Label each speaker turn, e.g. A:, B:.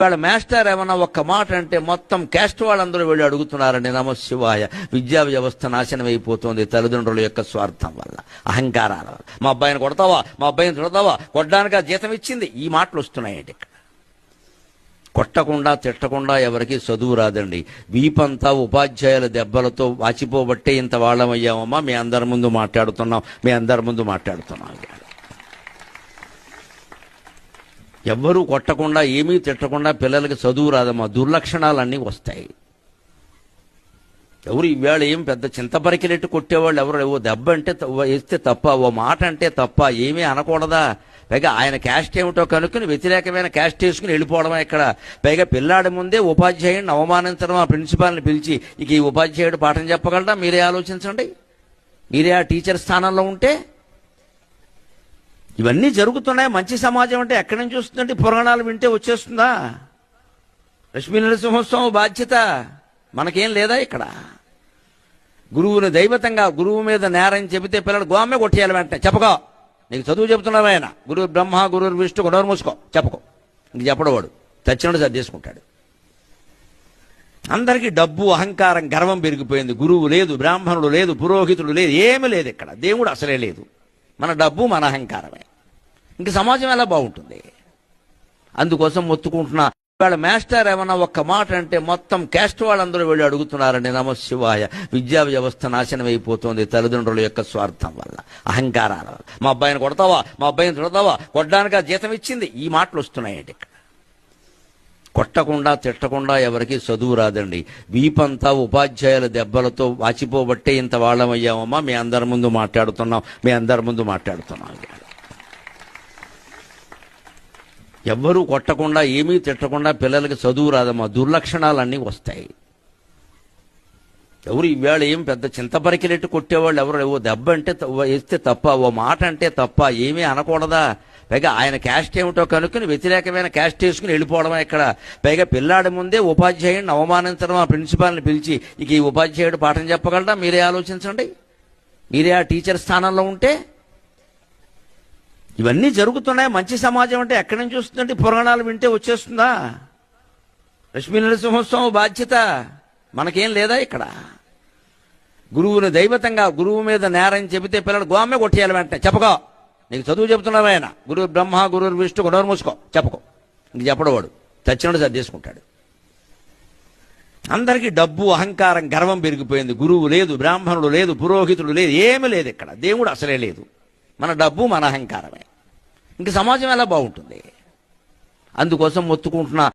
A: వాళ్ళ మాస్టర్ ఏమన్నా ఒక్క మాట అంటే మొత్తం క్యాస్ట్ వాళ్ళందరూ వెళ్ళి అడుగుతున్నారండి. నమ శివాయ. విద్యా వ్యవస్థ నాశనం అయిపోతుంది తల్లిదండ్రుల యొక్క స్వార్థం వల్ల, అహంకారాల వల్ల. మా అబ్బాయిని కొడతావా, మా అబ్బాయిని తిడతావా, కొట్టడానికి ఆ జీతం ఇచ్చింది, ఈ మాటలు వస్తున్నాయండి. ఇక్కడ కొట్టకుండా తిట్టకుండా ఎవరికి చదువు రాదండి. వీపంతా ఉపాధ్యాయుల దెబ్బలతో వాచిపోబట్టే ఇంత వాళ్ళమయ్యామమ్మా. మీ అందరి ముందు మాట్లాడుతున్నాం. ఎవ్వరూ కొట్టకుండా ఏమీ తిట్టకుండా పిల్లలకి చదువు రాదమ్మా. దుర్లక్షణాలన్నీ వస్తాయి. ఎవరు ఈవేళ ఏం పెద్ద చింతపరికినట్టు కొట్టేవాళ్ళు ఎవరు? ఓ దెబ్బ అంటే వేస్తే తప్ప, ఓ మాట అంటే తప్ప, ఏమీ అనకూడదా? పైగా ఆయన క్యాస్ట్ ఏమిటో కనుక్కుని వ్యతిరేకమైన క్యాస్ట్ వేసుకుని వెళ్ళిపోవడమే ఇక్కడ. పైగా పిల్లాడి ముందే ఉపాధ్యాయుడిని అవమానించడం, ఆ ప్రిన్సిపాల్ని పిలిచి ఇక ఈ ఉపాధ్యాయుడు పాఠం చెప్పగలరా? మీరే ఆలోచించండి. మీరే ఆ టీచర్ స్థానంలో ఉంటే ఇవన్నీ జరుగుతున్నాయి. మంచి సమాజం అంటే ఎక్కడి నుంచి వస్తుందంటే పురాణాలు వింటే వచ్చేస్తుందా? లక్ష్మీ నరసింహోత్సవం బాధ్యత మనకేం లేదా? ఇక్కడ గురువుని దైవతంగా గురువు మీద నేరం చెబితే పిల్లలు గోమే కొట్టేయాలి వెంటనే. చెప్పకో, నీకు చదువు చెబుతున్నారు ఆయన. గురువు బ్రహ్మ, గురువు విష్ణు, గొడవరు మూసుకో, చెప్పకో. ఇంక చెప్పడవాడు చచ్చినట్టు సర్దేసుకుంటాడు. అందరికీ డబ్బు, అహంకారం, గర్వం పెరిగిపోయింది. గురువు లేదు, బ్రాహ్మణుడు లేదు, పురోహితుడు లేదు, ఏమీ లేదు. ఇక్కడ దేవుడు అసలే లేదు. మన డబ్బు, మన అహంకారమే. ఇంక సమాజం ఎలా బాగుంటుంది? అందుకోసం మొత్తుకుంటున్నా. వాళ్ళ మాస్టర్ ఏమన్నా ఒక్క మాట అంటే మొత్తం క్యాస్ట్ వాళ్ళందరూ వెళ్ళి అడుగుతున్నారండి. నమ శివాయ. విద్యా వ్యవస్థ నాశనం అయిపోతుంది తల్లిదండ్రుల యొక్క స్వార్థం వల్ల, అహంకారాల వల్ల. మా అబ్బాయిని కొడతావా, మా అబ్బాయిని తిడతావా, కొట్టడానికి ఆ జీతం ఇచ్చింది, ఈ మాటలు వస్తున్నాయండి. ఇక్కడ కొట్టకుండా తిట్టకుండా ఎవరికి చదువు రాదండి. వీపంతా ఉపాధ్యాయుల దెబ్బలతో వాచిపోబట్టే ఇంత వాళ్ళమయ్యామమ్మా. మీ అందరి ముందు మాట్లాడుతున్నాం. ఎవ్వరూ కొట్టకుండా ఏమీ తిట్టకుండా పిల్లలకి చదువు రాదమ్మా. దుర్లక్షణాలన్నీ వస్తాయి. ఎవరు ఈవేళ ఏం పెద్ద చింతపరికినట్టు కొట్టేవాళ్ళు ఎవరు? ఓ దెబ్బ అంటే వేస్తే తప్ప, ఓ మాట అంటే తప్ప, ఏమీ అనకూడదా? పైగా ఆయన క్యాస్ట్ ఏమిటో కనుక్కుని వ్యతిరేకమైన క్యాస్ట్ వేసుకుని వెళ్ళిపోవడమే ఇక్కడ. పైగా పిల్లాడి ముందే ఉపాధ్యాయుడిని అవమానించడం, ఆ ప్రిన్సిపాల్ని పిలిచి ఇక ఈ ఉపాధ్యాయుడు పాఠం చెప్పగలరా? మీరే ఆలోచించండి. మీరే ఆ టీచర్ స్థానంలో ఉంటే ఇవన్నీ జరుగుతున్నాయి. మంచి సమాజం అంటే ఎక్కడి నుంచి వస్తుందంటే పురాణాలు వింటే వచ్చేస్తుందా? లక్ష్మీ నరసింహోత్సవం బాధ్యత మనకేం లేదా? ఇక్కడ గురువుని దైవతంగా గురువు మీద నేరం చెబితే పిల్లలు గోమే కొట్టేయాలి వెంటనే. చెప్పకో, నీకు చదువు చెబుతున్నారు ఆయన. గురువు బ్రహ్మ, గురువు విష్ణు, గొడవరు మూసుకో, చెప్పకో. ఇంక చెప్పడవాడు చచ్చినట్టు సర్దేసుకుంటాడు. అందరికీ డబ్బు, అహంకారం, గర్వం పెరిగిపోయింది. గురువు లేదు, బ్రాహ్మణుడు లేదు, పురోహితుడు లేదు, ఏమీ లేదు. ఇక్కడ దేవుడు అసలే లేదు. మన డబ్బు, మన అహంకారమే. ఇంక సమాజం ఎలా బాగుంటుంది? అందుకోసం మొత్తుకుంటున్నా.